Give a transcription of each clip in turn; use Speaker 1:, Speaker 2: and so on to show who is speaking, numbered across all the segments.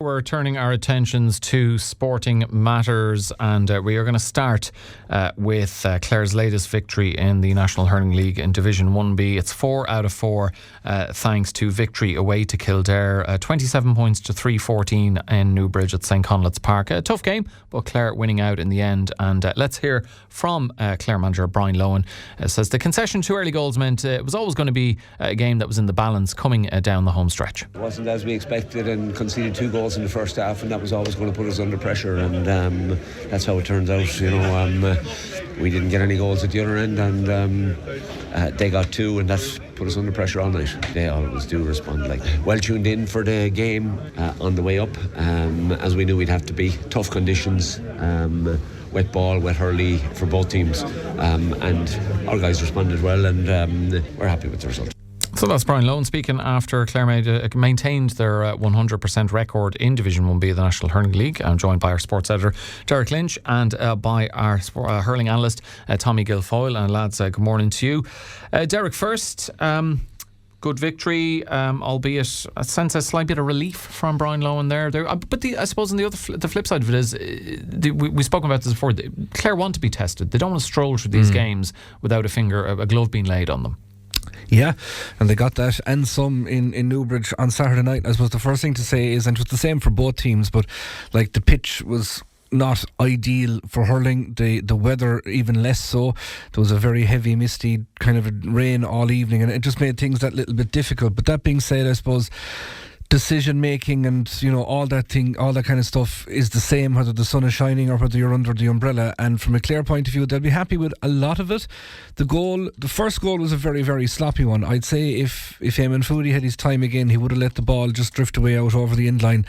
Speaker 1: we're turning our attentions to sporting matters, and we are going to start with Clare's latest victory in the National Hurling League in Division 1B. It's 4 out of 4 thanks to victory away to Kildare, 27 points to 3-14 in Newbridge at St Conleth's Park. A tough game, but Clare winning out in the end. And let's hear from Clare manager Brian Lohan. Says the concession to early goals meant it was always going to be a game that was in the balance coming down the home stretch.
Speaker 2: It wasn't as we expected, and conceded 2 goals in the first half, and that was always going to put us under pressure, and that's how it turns out. We didn't get any goals at the other end, and they got 2, and that put us under pressure all night. They always do respond. Well tuned in for the game on the way up, as we knew we'd have to be. Tough conditions, wet ball, wet hurley for both teams, and our guys responded well, and we're happy with the result.
Speaker 1: So that's Brian Lohan speaking after Clare maintained their 100% record in Division 1B of the National Hurling League. I'm joined by our sports editor Derrick Lynch and by our hurling analyst Tommy Guilfoyle. And lads, good morning to you. Derrick, first, good victory, albeit I sense a slight bit of relief from Brian Lohan there. But I suppose on the flip side of it is, we've spoken about this before, Clare want to be tested. They don't want to stroll through these games without a glove being laid on them.
Speaker 3: Yeah, and they got that and some in Newbridge on Saturday night. I suppose the first thing to say is, and it was the same for both teams, but the pitch was not ideal for hurling. The weather even less so. There was a very heavy, misty kind of rain all evening, and it just made things that little bit difficult. But that being said, I suppose decision making and all that kind of stuff is the same whether the sun is shining or whether you're under the umbrella. And from a Clare point of view, they'll be happy with a lot of it. The first goal was a very, very sloppy one. I'd say if Eamon Foodie had his time again, he would have let the ball just drift away out over the end line.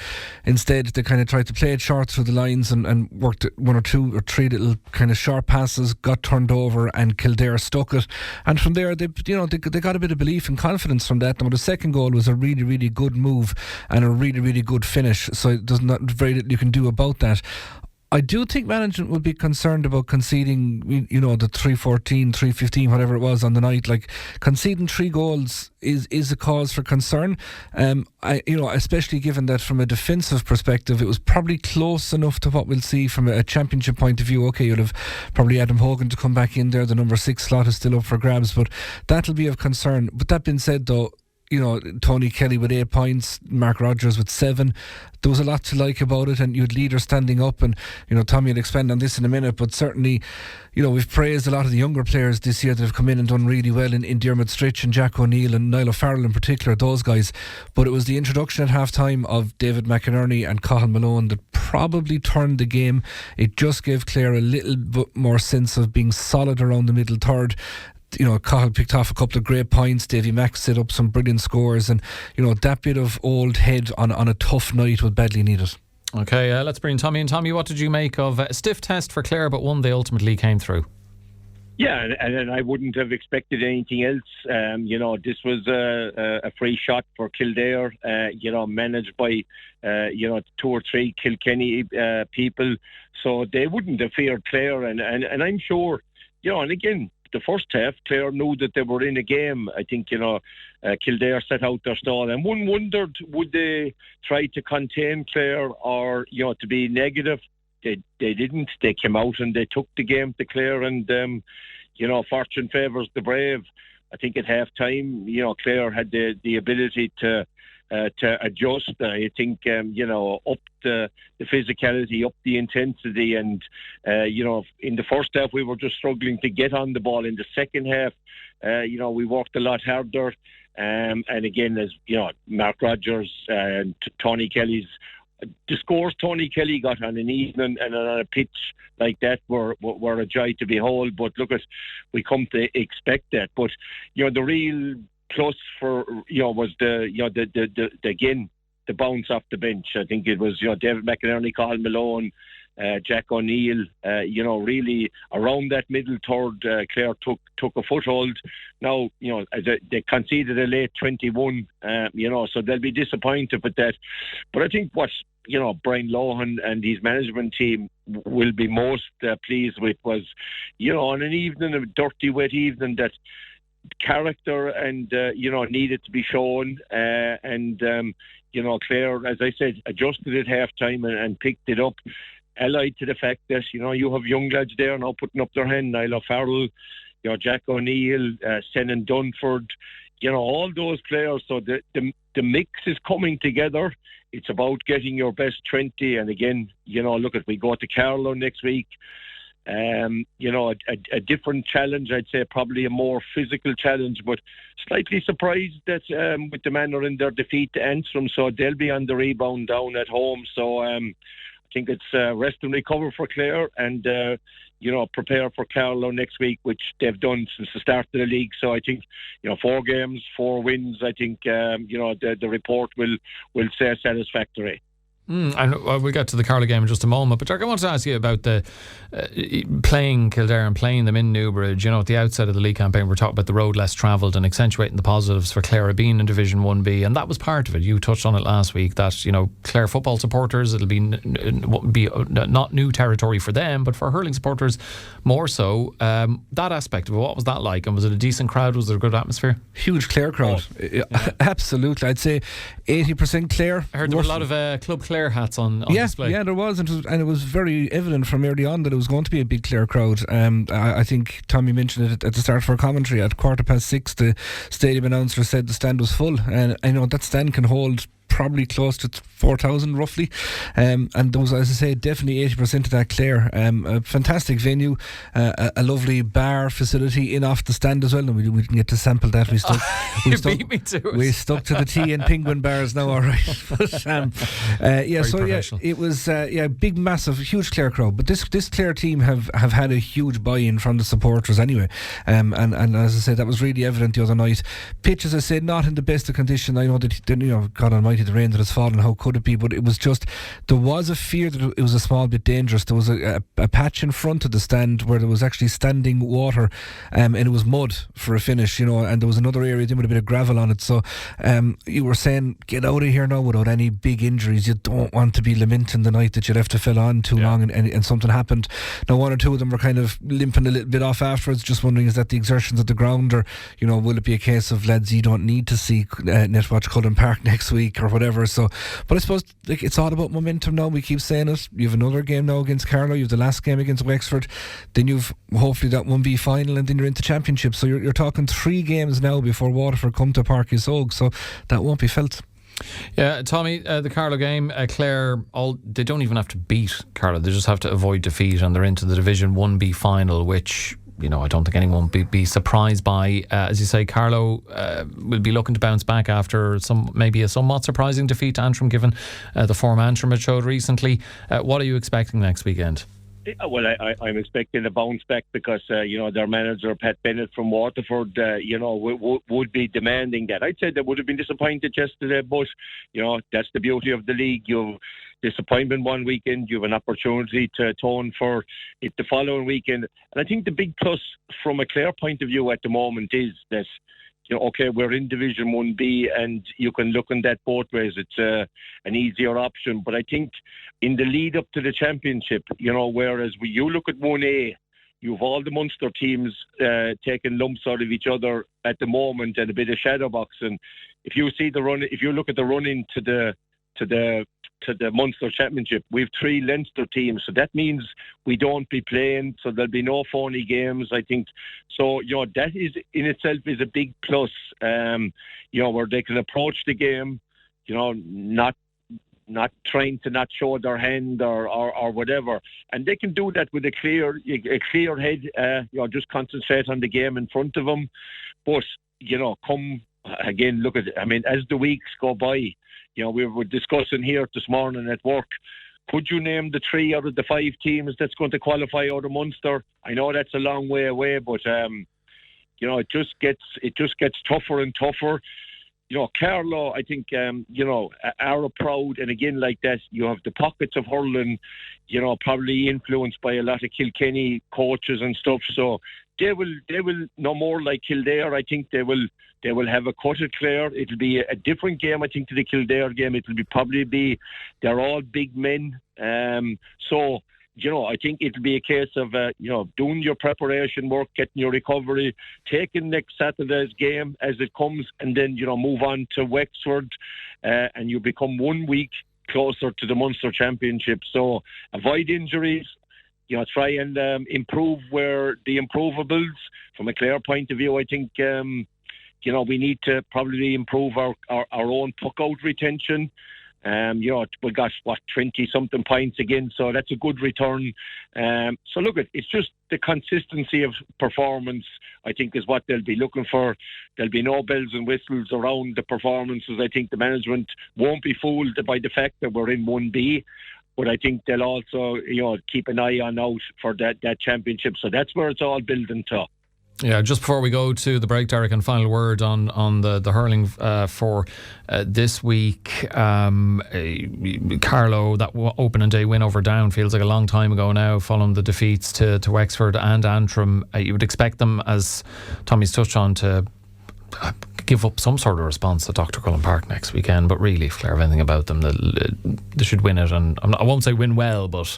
Speaker 3: Instead, they kind of tried to play it short through the lines and worked 1 or 2 or 3 little kind of sharp passes, got turned over, and Kildare stuck it. And from there, they got a bit of belief and confidence from that. And the second goal was a really, really good move and a really, really good finish. So there's not very little you can do about that. I do think management would be concerned about conceding, the 3-14, 3-15, whatever it was on the night. Conceding 3 goals is a cause for concern. Especially given that from a defensive perspective, it was probably close enough to what we'll see from a championship point of view. Okay, you'll have probably Adam Hogan to come back in there. The number 6 slot is still up for grabs, but that'll be of concern. But that being said, though, Tony Kelly with 8 points, Mark Rogers with 7. There was a lot to like about it, and you had leaders standing up, and Tommy will expand on this in a minute, but certainly we've praised a lot of the younger players this year that have come in and done really well in Dermot Stritch and Jack O'Neill and Niall O'Farrell in particular, those guys. But it was the introduction at half time of David McInerney and Cathal Malone that probably turned the game. It just gave Clare a little bit more sense of being solid around the middle third. Cathal picked off a couple of great points. Davy Mack set up some brilliant scores, and that bit of old head on a tough night was badly needed.
Speaker 1: Okay, let's bring Tommy in. Tommy, what did you make of a stiff test for Clare, but one they ultimately came through?
Speaker 4: Yeah, and I wouldn't have expected anything else. This was a free shot for Kildare, managed by 2 or 3 Kilkenny people, so they wouldn't have feared Clare, and I'm sure, and again, the first half, Clare knew that they were in a game. I think, Kildare set out their stall, and one wondered, would they try to contain Clare or, to be negative? They didn't. They came out and they took the game to Clare, and, fortune favours the brave. I think at half time, Clare had the ability to adjust. I think, up the physicality, up the intensity, and in the first half we were just struggling to get on the ball. In the second half, we worked a lot harder, and again, as Mark Rogers and Tony Kelly's the scores Tony Kelly got on an evening and on a pitch like that were a joy to behold. But look, we come to expect that. But the real plus for was the bounce off the bench. I think it was David McInerney, Cathal Malone, Jack O'Neill. Really around that middle third, Clare took a foothold. Now they conceded a late 21. So they'll be disappointed with that. But I think what Brian Lohan and his management team will be most pleased with was on an evening, a dirty wet evening, that character and needed to be shown, and Clare, as I said, adjusted at half-time and picked it up, allied to the fact that, you have young lads there now putting up their hand, Niall O'Farrell, Jack O'Neill, Senan Dunford, all those players. So the mix is coming together. It's about getting your best 20. And again, look at, we go to Carlow next week. A different challenge, I'd say, probably a more physical challenge, but slightly surprised that with the manner in their defeat to Antrim, so they'll be on the rebound down at home. So I think it's rest and recover for Clare and prepare for Carlow next week, which they've done since the start of the league. So I think 4 games, 4 wins. I think the report will say satisfactory.
Speaker 1: And we'll get to the Carlow game in just a moment. But Derek, I want to ask you about the playing Kildare and playing them in Newbridge. At the outset of the league campaign, we're talking about the road less travelled and accentuating the positives for Clare being in Division 1B, and that was part of it. You touched on it last week that Clare football supporters, it'll be not new territory for them, but for hurling supporters more so. That aspect of it, what was that like? And was it a decent crowd? Was there a good atmosphere?
Speaker 3: Huge Clare crowd. Absolutely. I'd say 80% Clare.
Speaker 1: I heard there were a lot of Club Clare hats on display.
Speaker 3: Yeah, there was, and it was very evident from early on that it was going to be a big Clare crowd. I think Tommy mentioned it at the start of our commentary. At 6:15, the stadium announcer said the stand was full, and I know that stand can hold probably close to 4,000 roughly, and there was, as I say, definitely 80% of that Clare. A fantastic venue, a lovely bar facility in off the stand as well, and we didn't get to sample that.
Speaker 1: Beat me to it.
Speaker 3: We stuck to the tea and penguin bars now, all right. But, it was big, massive, huge Clare crowd. But this Clare team have had a huge buy-in from the supporters anyway, and as I said, that was really evident the other night. Pitch, as I said, not in the best of condition. I know that God Almighty, the rain that has fallen, how could it be? But it was just, there was a fear that it was a small bit dangerous. There was a patch in front of the stand where there was actually standing water, and it was mud for a finish, and there was another area with a bit of gravel on it. So you were saying, get out of here now without any big injuries. You don't want to be lamenting the night that you left to fill on too long and something happened. Now, 1 or 2 of them were kind of limping a little bit off afterwards, just wondering, is that the exertions at the ground, or will it be a case of, lads, you don't need to see Netwatch Cullen Park next week or whatever. So, but I suppose it's all about momentum now. We keep saying it. You have another game now against Carlow, you have the last game against Wexford, then you've hopefully that 1B final, and then you're into championship. So you're talking 3 games now before Waterford come to Páirc Chíosóg, so that won't be felt.
Speaker 1: Yeah, Tommy, the Carlow game, Clare, they don't even have to beat Carlow, they just have to avoid defeat, and they're into the Division 1B final, which I don't think anyone will be surprised by. As you say, Carlow will be looking to bounce back after maybe a somewhat surprising defeat to Antrim, given the form Antrim had showed recently. What are you expecting next weekend?
Speaker 4: Well, I'm expecting a bounce back because, their manager, Pat Bennett from Waterford, would be demanding that. I'd say they would have been disappointed yesterday, but, that's the beauty of the league. You've disappointment one weekend, you have an opportunity to atone for it the following weekend. And I think the big plus from a Clare point of view at the moment is that, we're in Division 1B and you can look on that both ways. It's an easier option. But I think in the lead up to the championship, whereas you look at 1A, you've all the Munster teams taking lumps out of each other at the moment and a bit of shadow boxing. If you look at the run into the Munster Championship, we have 3 Leinster teams, so that means we don't be playing, so there'll be no phony games, I think. So, that is in itself is a big plus, where they can approach the game, not trying to not show their hand or whatever, and they can do that with a clear head, just concentrate on the game in front of them. But, come again, look at it. I mean, as the weeks go by, we were discussing here this morning at work, could you name the 3 out of the 5 teams that's going to qualify out of Munster? I know that's a long way away, but it just gets tougher and tougher. Carlow, I think, are proud, and again, like that, you have the pockets of hurling, probably influenced by a lot of Kilkenny coaches and stuff. So they will no more like Kildare. I think they will have a cut at Clare. It'll be a different game, I think, to the Kildare game. It'll probably be they're all big men. So I think it'll be a case of, doing your preparation work, getting your recovery, taking next Saturday's game as it comes, and then, move on to Wexford, and you become 1 week closer to the Munster Championship. So avoid injuries, try and improve where the improvables. From a Clare point of view, I think, we need to probably improve our own puck-out retention. We got 20-something points again, so that's a good return. So look, it's just the consistency of performance, I think, is what they'll be looking for. There'll be no bells and whistles around the performances. I think the management won't be fooled by the fact that we're in 1B, but I think they'll also, keep an eye on out for that championship. So that's where it's all building to.
Speaker 1: Yeah, just before we go to the break, Derek, and final word on the hurling for this week. Carlow, that opening day win over Down feels like a long time ago now, following the defeats to Wexford and Antrim. You would expect them, as Tommy's touched on, to give up some sort of response at Dr. Cullen Park next weekend. But really, if Clare have anything about them, they should win it. And I won't say win well, but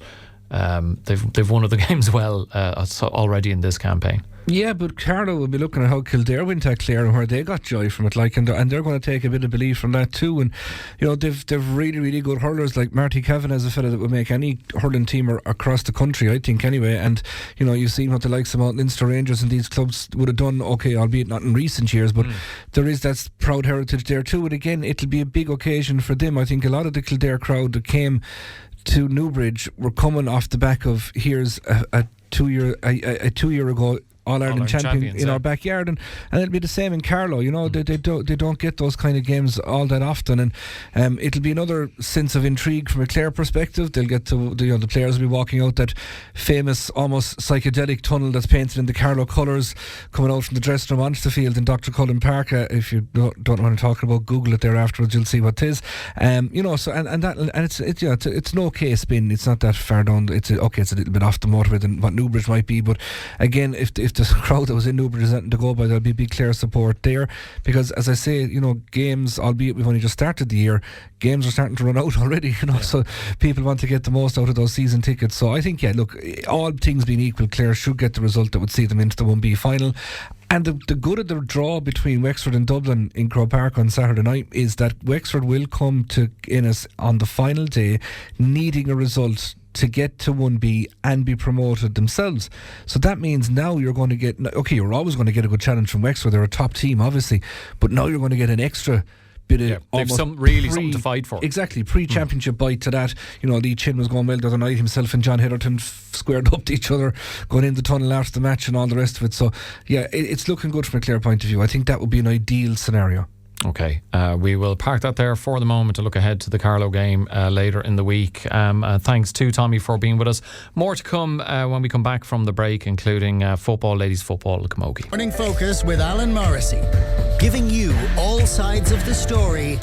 Speaker 1: they've won other games well already in this campaign.
Speaker 3: Yeah, but Carlo will be looking at how Kildare went at Clare and where they got joy from it, and they're going to take a bit of belief from that too. And they've really, really good hurlers, like Marty Cavan as a fella that would make any hurling team across the country, I think, anyway. And you've seen what the likes of Mount Leinster Rangers and these clubs would have done, okay, albeit not in recent years, but there is that proud heritage there too. And again, it'll be a big occasion for them. I think a lot of the Kildare crowd that came to Newbridge were coming off the back of here's a 2 year ago All-Ireland champion in our backyard, and it'll be the same in Carlow. They don't get those kind of games all that often, and it'll be another sense of intrigue from a Clare perspective. They'll get to the players will be walking out that famous, almost psychedelic tunnel that's painted in the Carlow colours, coming out from the dressing room onto the field in Dr. Cullen Park. If you don't know what I'm talking about, Google it there afterwards. You'll see what it is. So it's an okay spin. It's not that far down. It's a little bit off the motorway than what Newbridge might be, but again, if the crowd that was in Newbridge is anything to go by, there'll be big Clare support there, because as I say, games, albeit we've only just started the year, games are starting to run out already, so people want to get the most out of those season tickets. So I think, all things being equal, Clare should get the result that would see them into the 1B final. And the good of the draw between Wexford and Dublin in Croke Park on Saturday night is that Wexford will come to Innis on the final day needing a result to get to 1B and be promoted themselves. So that means now you're going to get, you're always going to get a good challenge from Wexford. They're a top team, obviously, but now you're going to get an extra bit of
Speaker 1: they've something to fight for.
Speaker 3: Exactly, pre-championship bite to that. Lee Chin was going well the other night. Himself and John Hitherton squared up to each other, going in the tunnel after the match and all the rest of it. So yeah, it's looking good from a Clare point of view. I think that would be an ideal scenario.
Speaker 1: Okay, we will park that there for the moment to look ahead to the Carlow game later in the week. Thanks to Tommy for being with us. More to come when we come back from the break, including football, ladies football, Camogie.
Speaker 5: Morning Focus with Alan Morrissey, giving you all sides of the story.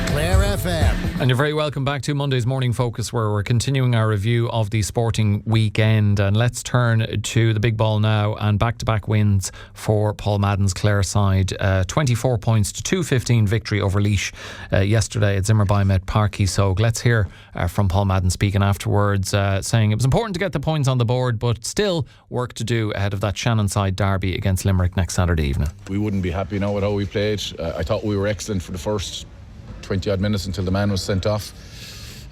Speaker 5: Clare FM.
Speaker 1: And you're very welcome back to Monday's Morning Focus, where we're continuing our review of the sporting weekend. And let's turn to the big ball now, and back-to-back wins for Paul Madden's Clare side. 24 points to 2-15 victory over Laois yesterday at Zimmer Biomet Páirc Chíosóg. Let's hear from Paul Madden speaking afterwards, saying it was important to get the points on the board, but still work to do ahead of that Shannon side derby against Limerick next Saturday evening.
Speaker 6: We wouldn't be happy now with how we played. I thought we were excellent for the first 20 odd minutes until the man was sent off,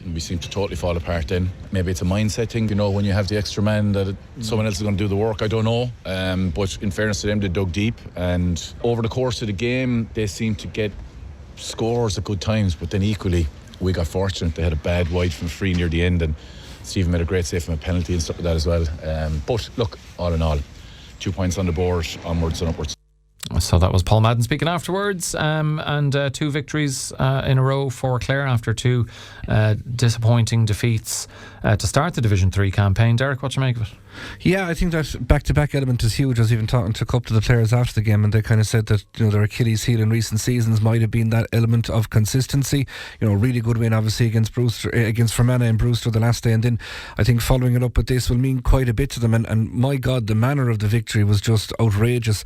Speaker 6: and we seemed to totally fall apart then. Maybe it's a mindset thing, when you have the extra man that someone else is going to do the work. I don't know, but in fairness to them, they dug deep, and over the course of the game they seemed to get scores at good times, but then equally we got fortunate. They had a bad wide from free near the end, and Stephen made a great save from a penalty and stuff like that as well. But look, all in all, 2 points on the board, onwards and upwards.
Speaker 1: So that was Paul Madden speaking afterwards, and 2 victories in a row for Clare after 2 disappointing defeats to start the Division 3 campaign. Derek, what do you make of it?
Speaker 3: Yeah, I think that back-to-back element is huge. I was even talking to a couple of the players after the game, and they kind of said that their Achilles heel in recent seasons might have been that element of consistency. Really good win obviously against Fermanagh and Brewster the last day, and then I think following it up with this will mean quite a bit to them. And my God, the manner of the victory was just outrageous.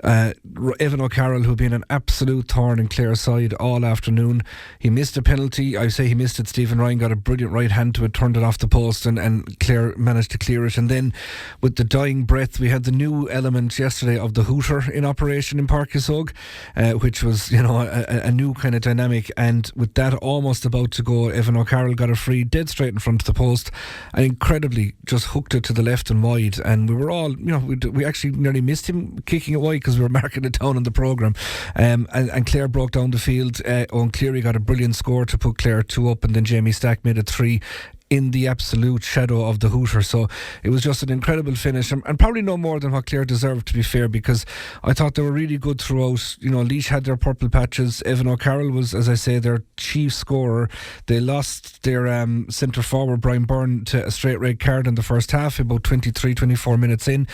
Speaker 3: Evan O'Carroll, who had been an absolute thorn in Clare's side all afternoon, he missed a penalty. I say he missed it. Stephen Ryan got a brilliant right hand to it, turned it off the post, and Clare managed to clear it. And then with the dying breath, we had the new element yesterday of the hooter in operation in Páirc Chíosóg, which was a new kind of dynamic. And with that almost about to go, Evan O'Carroll got a free dead straight in front of the post and incredibly just hooked it to the left and wide. And we were all, we actually nearly missed him kicking it wide because we were marking it down on the programme. And Clare broke down the field. Owen Cleary got a brilliant score to put Clare 2 up, and then Jamie Stack made it 3 in the absolute shadow of the hooter. So it was just an incredible finish, and probably no more than what Clare deserved, to be fair, because I thought they were really good throughout. Laois had their purple patches. Evan O'Carroll was, as I say, their chief scorer. They lost their centre forward Brian Byrne to a straight red card in the first half, about 23-24 minutes in.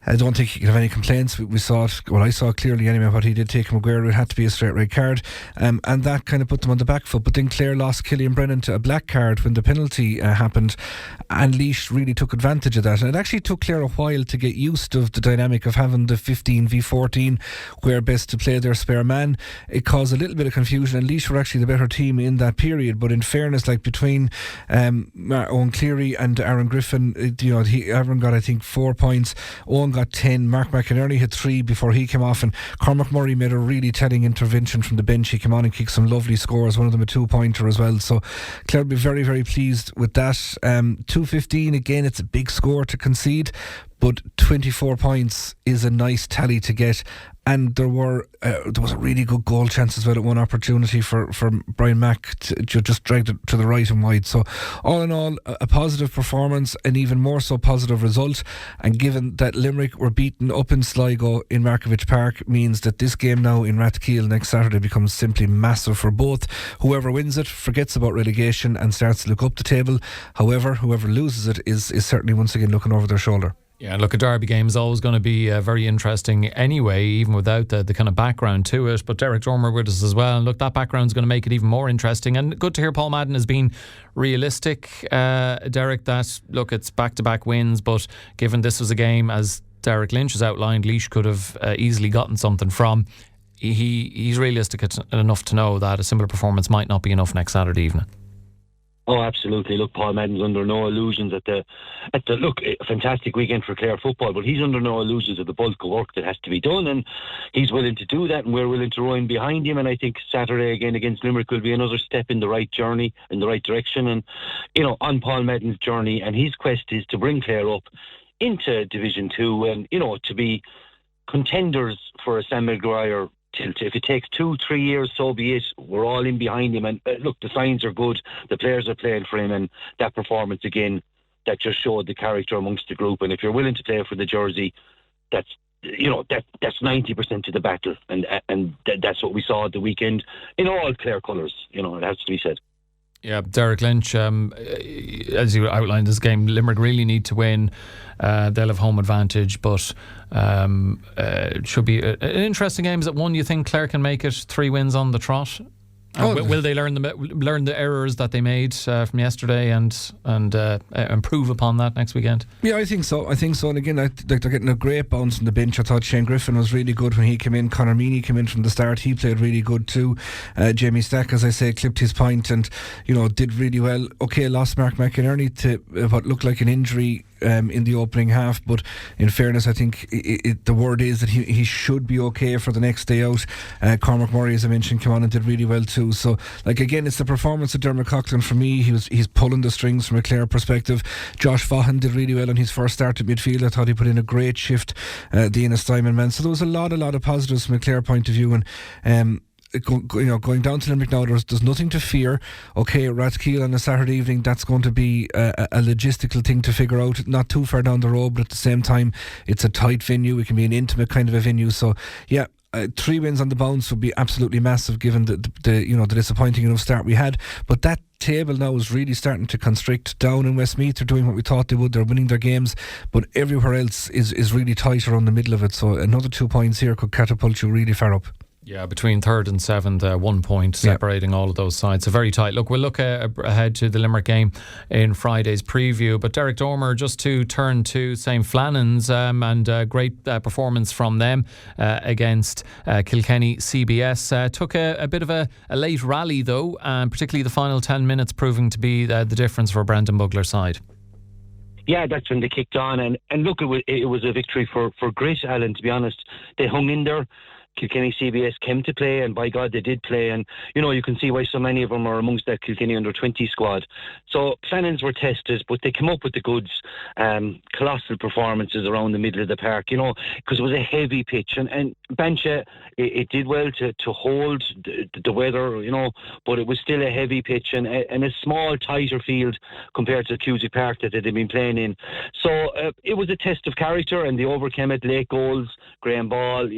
Speaker 3: I don't think he could have any complaints. We saw it, well, I saw clearly anyway what he did take Maguire. It had to be a straight red card, and that kind of put them on the back foot. But then Clare lost Killian Brennan to a black card when the penalty happened, and Laois really took advantage of that. And it actually took Clare a while to get used to the dynamic of having the 15v14 where best to play their spare man. It caused a little bit of confusion, and Laois were actually the better team in that period. But in fairness, like between Owen Cleary and Aaron Griffin, Aaron got I think 4 points, Owen got 10, Mark McInerney had 3 before he came off, and Cormac Murray made a really telling intervention from the bench. He came on and kicked some lovely scores, one of them a 2-pointer as well. So Clare will be very, very pleased with that. 2-15, again, it's a big score to concede, but 24 points is a nice tally to get. And there was a really good goal chance as well at one opportunity for Brian Mack to just drag it to the right and wide. So all in all, a positive performance, an even more so positive result. And given that Limerick were beaten up in Sligo in Markievicz Park, means that this game now in Rathkeale next Saturday becomes simply massive for both. Whoever wins it forgets about relegation and starts to look up the table. However, whoever loses it is certainly once again looking over their shoulder.
Speaker 1: Yeah, look, a derby game is always going to be very interesting anyway, even without the kind of background to it. But Derek Dormer with us as well. And look, that background is going to make it even more interesting. And good to hear Paul Madden has been realistic, Derek, that, look, it's back-to-back wins. But given this was a game, as Derek Lynch has outlined, Laois could have easily gotten something from. He's realistic enough to know that a similar performance might not be enough next Saturday evening.
Speaker 7: Oh, absolutely. Look, Paul Madden's under no illusions at the look, a fantastic weekend for Clare football, but he's under no illusions of the bulk of work that has to be done, and he's willing to do that, and we're willing to row in behind him. And I think Saturday again against Limerick will be another step in the right journey, in the right direction, and on Paul Madden's journey, and his quest is to bring Clare up into Division 2 and to be contenders for a Sam Maguire. If it takes 2-3 years, so be it. We're all in behind him, and look, the signs are good. The players are playing for him, and that performance again, that just showed the character amongst the group. And if you're willing to play for the jersey, that's 90% of the battle, and that's what we saw at the weekend in all Clare colours. It has to be said.
Speaker 1: Yeah, Derek Lynch, as you outlined this game, Limerick really need to win. They'll have home advantage, but it should be an interesting game. Is it one you think Clare can make it 3 wins on the trot? Will they learn the errors that they made from yesterday and improve upon that next weekend?
Speaker 3: Yeah, I think so. And again, they're getting a great bounce from the bench. I thought Shane Griffin was really good when he came in. Conor Meany came in from the start. He played really good too. Jamie Stack, as I say, clipped his point and did really well. Okay, lost Mark McInerney to what looked like an injury in the opening half, but in fairness, I think the word is that he should be okay for the next day out. Cormac Murray, as I mentioned, came on and did really well too. So again, it's the performance of Dermot Coughlin for me. He's pulling the strings from a Clare perspective. Josh Vaughan did really well on his first start at midfield. I thought he put in a great shift, the Innes Diamond man. So there was a lot of positives from a Clare point of view, and going down to Limerick now, there's nothing to fear. Okay, Rathkeale on a Saturday evening, that's going to be a logistical thing to figure out, not too far down the road, but at the same time it's a tight venue. It can be an intimate kind of a venue. So yeah, 3 wins on the bounce would be absolutely massive given the disappointing enough start we had. But that table now is really starting to constrict. Down in Westmeath, they're doing what we thought they would. They're winning their games, but everywhere else is really tight around the middle of it. So another 2 points here could catapult you really far up.
Speaker 1: Yeah, between third and seventh, 1 point separating all of those sides. So very tight. Look, we'll look ahead to the Limerick game in Friday's preview. But Derek Dormer, just to turn to St. Flannan's and great performance from them against Kilkenny CBS. Took a bit of a late rally though, particularly the final 10 minutes proving to be the difference for Brendan Bugler's side.
Speaker 7: Yeah, that's when they kicked on. And look, it was a victory for grit, Alan, to be honest. They hung in there. Kilkenny CBS came to play, and by God they did play, and you can see why so many of them are amongst that Kilkenny under-20 squad. So Flannans were tested, but they came up with the goods. Colossal performances around the middle of the park, because it was a heavy pitch, and Bancha, it did well to hold the weather, but it was still a heavy pitch and a small, tighter field compared to Cusack Park that they'd been playing in. So it was a test of character, and they overcame it. Late goals, Graham Ball,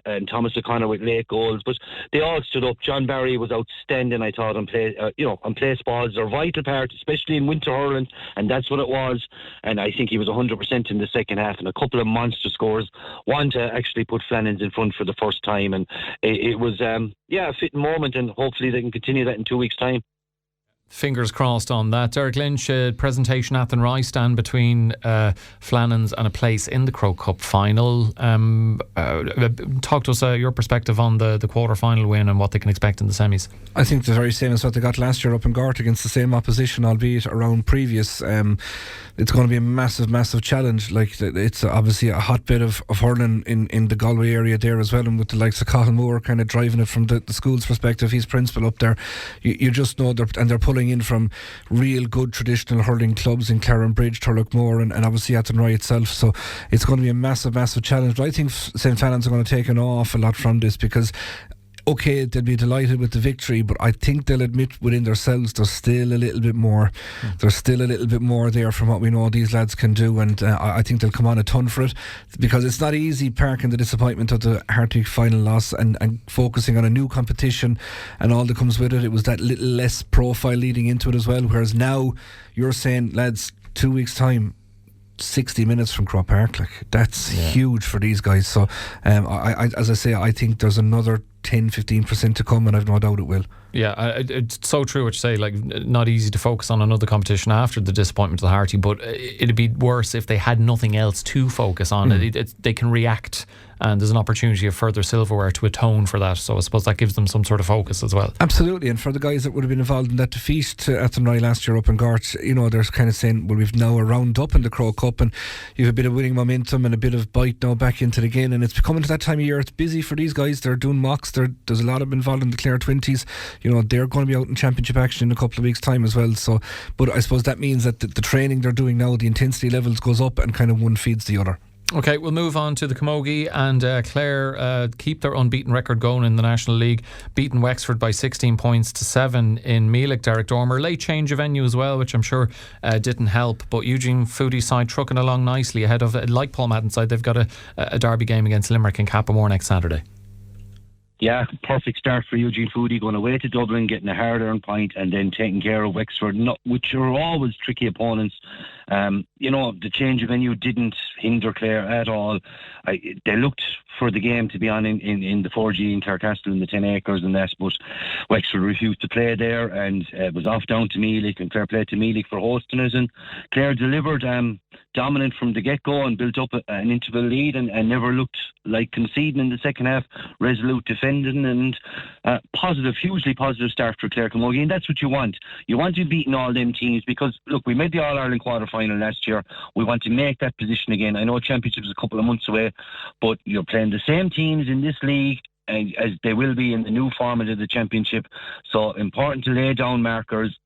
Speaker 7: and Thomas O'Connor with late goals, but they all stood up. John Barry was outstanding, I thought, on place balls. They're a vital part, especially in winter hurling, and that's what it was. And I think he was 100% in the second half, and a couple of monster scores. One to actually put Flannans in front for the first time, and it was a fitting moment, and hopefully they can continue that in 2 weeks' time.
Speaker 1: Fingers crossed on that. Derek Lynch, presentation at the Rye stand between Flannans and a place in the Crow Cup final. Talk to us your perspective on the quarter-final win and what they can expect in the semis.
Speaker 3: I think the very same as what they got last year up in Gort against the same opposition, albeit around previous. It's going to be a massive, massive challenge. Like, it's obviously a hotbed of hurling in the Galway area there as well, and with the likes of Cathal Moore kind of driving it from the school's perspective. He's principal up there. You just know they're pulling in from real good traditional hurling clubs in Clare and Bridge, Turlough and obviously Athenry itself. So it's going to be a massive, massive challenge. But I think St. Flannans are going to take an awful lot from this, because okay, they'll be delighted with the victory, but I think they'll admit within themselves there's still a little bit more. There's still a little bit more there from what we know these lads can do, and I think they'll come on a ton for it, because it's not easy parking the disappointment of the Hartig final loss and focusing on a new competition and all that comes with it. It was that little less profile leading into it as well, whereas now you're saying, lads, 2 weeks' time, 60 minutes from Croke Park, like that's huge for these guys. So as I say, I think there's another 10-15% to come, and I've no doubt it will.
Speaker 1: Yeah, it's so true what you say. Like, not easy to focus on another competition after the disappointment of the Harty, but it'd be worse if they had nothing else to focus on. They can react, and there's an opportunity of further silverware to atone for that. So I suppose that gives them some sort of focus as well. Absolutely.
Speaker 3: And for the guys that would have been involved in that defeat to Athenry last year up in Gort, they're kind of saying, well, we've now a round up in the Crow Cup, and you've a bit of winning momentum and a bit of bite now back into the game, and it's coming to that time of year. It's busy for these guys. They're doing mocks. There's a lot of them involved in the Clare 20s. They're going to be out in championship action in a couple of weeks' time as well. So, but I suppose that means that the training they're doing now, the intensity levels goes up, and kind of one feeds the other.
Speaker 1: Okay, we'll move on to the Camogie, and Clare keep their unbeaten record going in the National League, beaten Wexford by 16 points to 7 in Meelick. Derek Dormer, late change of venue as well, which I'm sure didn't help, but Eugene Foodie's side trucking along nicely ahead of, like Paul Madden's side, they've got a derby game against Limerick in Capamore next Saturday.
Speaker 7: Yeah, perfect start for Eugene Foodie, going away to Dublin, getting a hard-earned point, and then taking care of Wexford, which are always tricky opponents. The change of venue didn't hinder Clare at all. They looked for the game to be on in the 4G in Carecastle in the 10 acres and that, but Wexford refused to play there, and it was off down to Meelick, and fair play to Meelick for hosting us, and Clare delivered dominant from the get-go and built up an interval lead and never looked like conceding in the second half. Resolute defending and hugely positive start for Clare Camogie, and that's what you want. You want to be beating all them teams, because look, we made the All-Ireland quarter-final last year. We want to make that position again. I know Championship is a couple of months away, but you're playing the same teams in this league as they will be in the new format of the Championship. So important to lay down markers.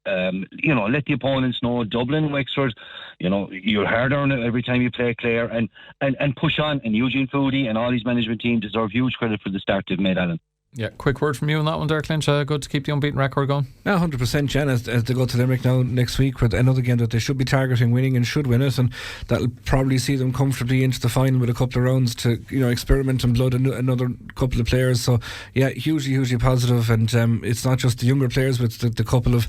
Speaker 7: Let the opponents know Dublin, Wexford, you're hard on it every time you play Clare, and push on. And Eugene Foodie and all his management team deserve huge credit for the start they've made, Alan.
Speaker 1: Yeah, quick word from you on that one, Derek Lynch. Good to keep the unbeaten record going.
Speaker 3: Yeah, 100%, Jen, as they go to Limerick now next week with another game that they should be targeting winning and should win it, and that'll probably see them comfortably into the final with a couple of rounds to experiment and blood another couple of players. So yeah, hugely positive, and it's not just the younger players, but the couple of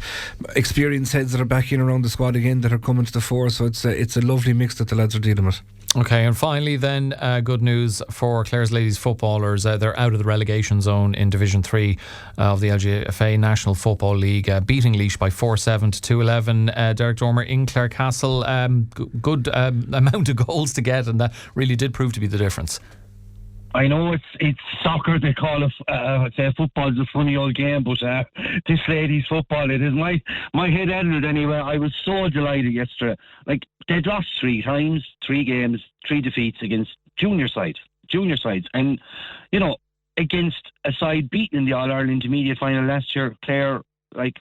Speaker 3: experienced heads that are back in around the squad again that are coming to the fore. So it's a lovely mix that the lads are dealing with.
Speaker 1: Okay, and finally then, good news for Clare's ladies footballers. They're out of the relegation zone in Division 3 of the LGFA National Football League, beating Laois by 4-7 to 2-11. Derrick Dormer in Clarecastle, good amount of goals to get, and that really did prove to be the difference.
Speaker 7: I know it's soccer, they call it. I'd say football's a funny old game, but this ladies' football, it is my head ended anyway. I was so delighted yesterday. Like, they lost 3 times, 3 games, 3 defeats against junior sides, and against a side beaten in the All-Ireland Intermediate final last year. Clare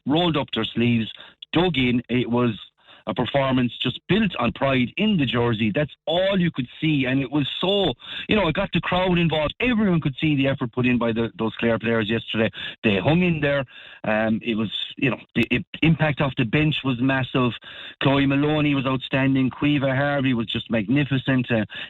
Speaker 7: rolled up their sleeves, dug in. It was a performance just built on pride in the jersey. That's all you could see, and it was so, it got the crowd involved. Everyone could see the effort put in by those Clare players yesterday. They hung in there. It was, the impact off the bench was massive. Chloe Maloney was outstanding. Caoimhe Harvey was just magnificent.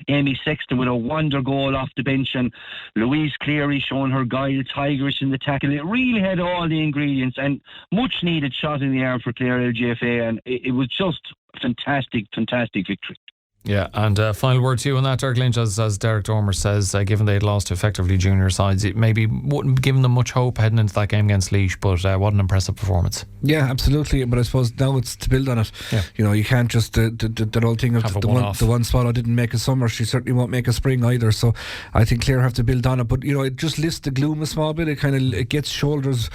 Speaker 7: Amy Sexton with a wonder goal off the bench, and Louise Cleary showing her guile, tigerish in the tackle. It really had all the ingredients, and much needed shot in the arm for Clare LGFA, and it was just fantastic victory.
Speaker 1: Yeah, and final word to you on that, Derek Lynch, as Derek Dormer says, given they'd lost to effectively junior sides, it maybe wouldn't give them much hope heading into that game against Laois, but what an impressive performance.
Speaker 3: Yeah, absolutely, but I suppose now it's to build on it. Yeah. You can't just the whole thing of the one swallow didn't make a summer, she certainly won't make a spring either, so I think Clare have to build on it, but it just lifts the gloom a small bit. It gets shoulders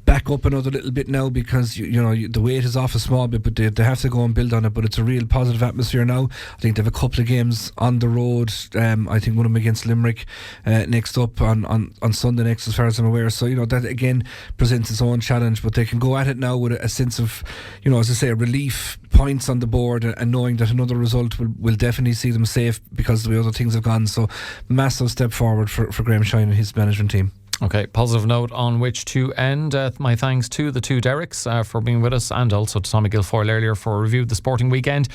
Speaker 3: back up another little bit now, because the weight is off a small bit, but they have to go and build on it. But it's a real positive atmosphere now. I think they have a couple of games on the road. I think one of them against Limerick next up on Sunday next, as far as I'm aware. So that again presents its own challenge, but they can go at it now with a sense of as I say, relief, points on the board, and knowing that another result will definitely see them safe because the way other things have gone. So massive step forward for Graham Shine and his management team.
Speaker 1: Okay, positive note on which to end. My thanks to the two Derricks for being with us, and also to Tommy Guilfoyle earlier for a review of the sporting weekend.